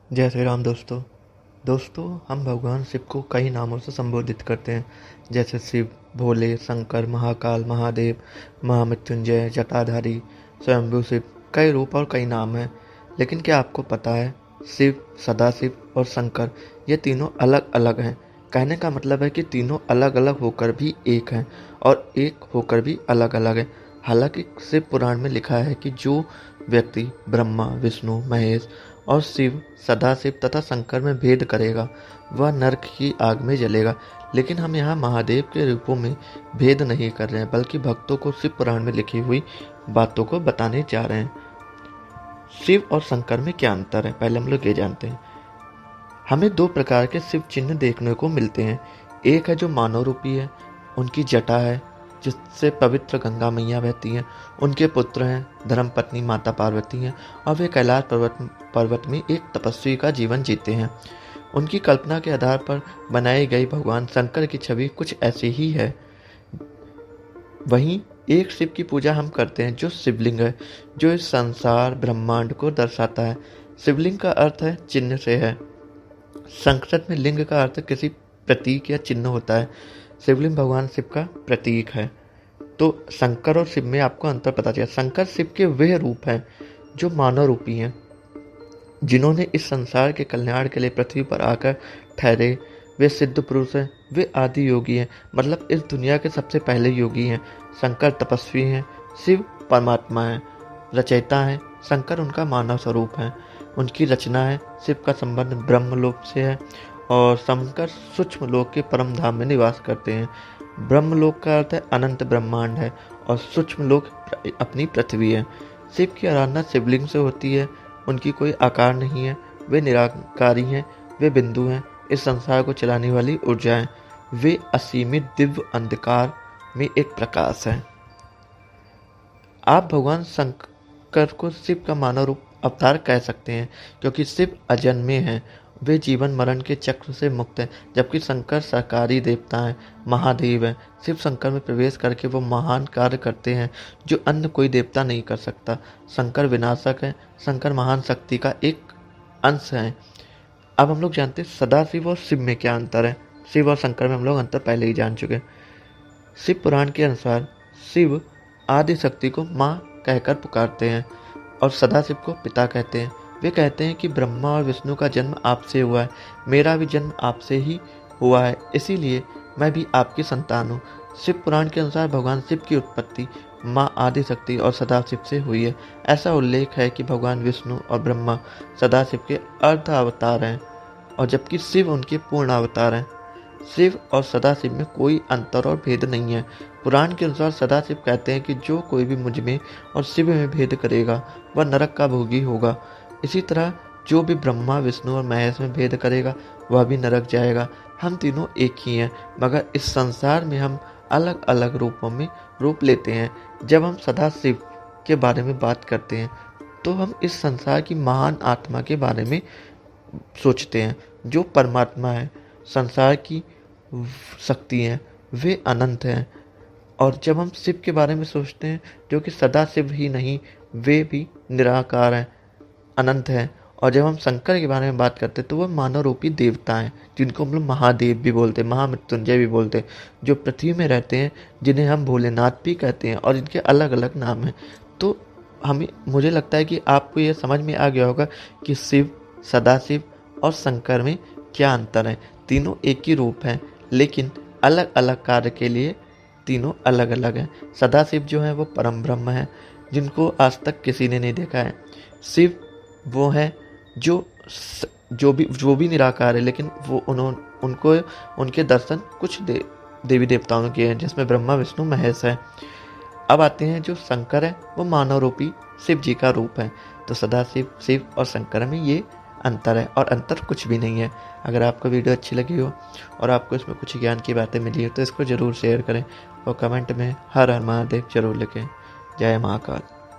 जय श्री राम दोस्तों। हम भगवान शिव को कई नामों से संबोधित करते हैं, जैसे शिव, भोले, शंकर, महाकाल, महादेव, महामृत्युंजय, जटाधारी, स्वयंभू शिव। कई रूप और कई नाम हैं। लेकिन क्या आपको पता है, शिव, सदाशिव और शंकर ये तीनों अलग अलग हैं। कहने का मतलब है कि तीनों अलग अलग होकर भी एक हैं और एक होकर भी अलग अलग हैं। हालांकि शिव पुराण में लिखा है कि जो व्यक्ति ब्रह्मा, विष्णु, महेश और शिव, सदाशिव तथा शंकर में भेद करेगा वह नरक की आग में जलेगा। लेकिन हम यहाँ महादेव के रूपों में भेद नहीं कर रहे हैं, बल्कि भक्तों को शिव पुराण में लिखी हुई बातों को बताने जा रहे हैं। शिव और शंकर में क्या अंतर है, पहले हम लोग ये जानते हैं। हमें दो प्रकार के शिव चिन्ह देखने को मिलते हैं। एक है जो मानव रूपी है, उनकी जटा है जिससे पवित्र गंगा मैया बहती हैं। उनके पुत्र हैं धर्मपत्नी माता पार्वती हैं और वे कैलाश पर्वत में एक तपस्वी का जीवन जीते हैं। उनकी कल्पना के आधार पर बनाई गई भगवान शंकर की छवि कुछ ऐसी ही है। वहीं एक शिव की पूजा हम करते हैं जो शिवलिंग है, जो इस संसार ब्रह्मांड को दर्शाता है। शिवलिंग का अर्थ है चिन्ह से है। संस्कृत में लिंग का अर्थ किसी प्रतीक या चिन्ह होता है। शिवलिंग भगवान शिव का प्रतीक है। तो शंकर और शिव में आपको अंतर पता चला। शंकर शिव के वह रूप हैं जो मानव रूपी हैं, जिन्होंने इस संसार के कल्याण के लिए पृथ्वी पर आकर ठहरे। वे सिद्ध पुरुष हैं, वे आदि योगी हैं, मतलब इस दुनिया के सबसे पहले योगी हैं। शंकर तपस्वी हैं, शिव परमात्मा है, रचयिता हैं। शंकर उनका मानव स्वरूप है, उनकी रचना है। शिव का संबंध ब्रह्मलोक से है और शंकर सूक्ष्म लोक के परम धाम में निवास करते हैं। ब्रह्मलोक का अर्थ है अनंत ब्रह्मांड है और सूक्ष्म लोक अपनी पृथ्वी है। शिव की आराधना शिवलिंग से होती है। उनकी कोई आकार नहीं है, वे निराकारी हैं, वे बिंदु हैं, इस संसार को चलाने वाली ऊर्जा हैं। वे असीमित दिव्य अंधकार में एक प्रकाश हैं। आप भगवान शंकर को शिव का मानव रूप अवतार कह सकते हैं, क्योंकि शिव अजन्मे हैं, वे जीवन मरण के चक्र से मुक्त हैं, जबकि शंकर सरकारी देवता हैं, महादेव हैं। शिव शंकर में प्रवेश करके वो महान कार्य करते हैं जो अन्य कोई देवता नहीं कर सकता। शंकर विनाशक हैं, शंकर महान शक्ति का एक अंश हैं। अब हम लोग जानते हैं सदाशिव और शिव में क्या अंतर है। शिव और शंकर में हम लोग अंतर पहले ही जान चुके हैं। शिव पुराण के अनुसार शिव आदि शक्ति को माँ कहकर पुकारते हैं और सदाशिव को पिता कहते हैं। वे कहते हैं कि ब्रह्मा और विष्णु का जन्म आपसे हुआ है, मेरा भी जन्म आपसे ही हुआ है, इसीलिए मैं भी आपकी संतान हूँ। शिव पुराण के अनुसार भगवान शिव की उत्पत्ति माँ आदिशक्ति और सदाशिव से हुई है। ऐसा उल्लेख है कि भगवान विष्णु और ब्रह्मा सदाशिव के अर्ध अवतार हैं और जबकि शिव उनके पूर्ण अवतार हैं। शिव और सदाशिव में कोई अंतर और भेद नहीं है। पुराण के अनुसार सदाशिव कहते हैं कि जो कोई भी मुझ में और शिव में भेद करेगा वह नरक का भोगी होगा। इसी तरह जो भी ब्रह्मा, विष्णु और महेश में भेद करेगा वह भी नरक जाएगा। हम तीनों एक ही हैं, मगर इस संसार में हम अलग अलग रूपों में रूप लेते हैं। जब हम सदाशिव के बारे में बात करते हैं तो हम इस संसार की महान आत्मा के बारे में सोचते हैं जो परमात्मा है। संसार की शक्ति हैं, वे अनंत हैं। और जब हम शिव के बारे में सोचते हैं जो कि सदाशिव ही नहीं, वे भी निराकार हैं, अनंत हैं। और जब हम शंकर के बारे में बात करते हैं तो वह मानव रूपी देवता हैं, जिनको हम लोग महादेव भी बोलते हैं, महामृत्युंजय भी बोलते हैं, जो पृथ्वी में रहते हैं, जिन्हें हम भोलेनाथ भी कहते हैं और इनके अलग अलग नाम हैं। तो मुझे लगता है कि आपको यह समझ में आ गया होगा कि शिव, सदाशिव और शंकर में क्या अंतर है। तीनों एक ही रूप हैं, लेकिन अलग अलग कार्य के लिए तीनों अलग अलग हैं। सदाशिव जो हैं वो परम ब्रह्म हैं, जिनको आज तक किसी ने नहीं देखा है। शिव वो हैं जो भी निराकार है, लेकिन वो उनको उनके दर्शन कुछ देवी देवताओं ने किए हैं, जिसमें ब्रह्मा, विष्णु, महेश है। अब आते हैं जो शंकर है, वो मानव रूपी शिव जी का रूप है। तो सदाशिव, शिव और शंकर में ये अंतर है और अंतर कुछ भी नहीं है। अगर आपको वीडियो अच्छी लगी हो और आपको इसमें कुछ ज्ञान की बातें मिली हो तो इसको ज़रूर शेयर करें और कमेंट में हर हर महादेव जरूर लिखें। जय महाकाल।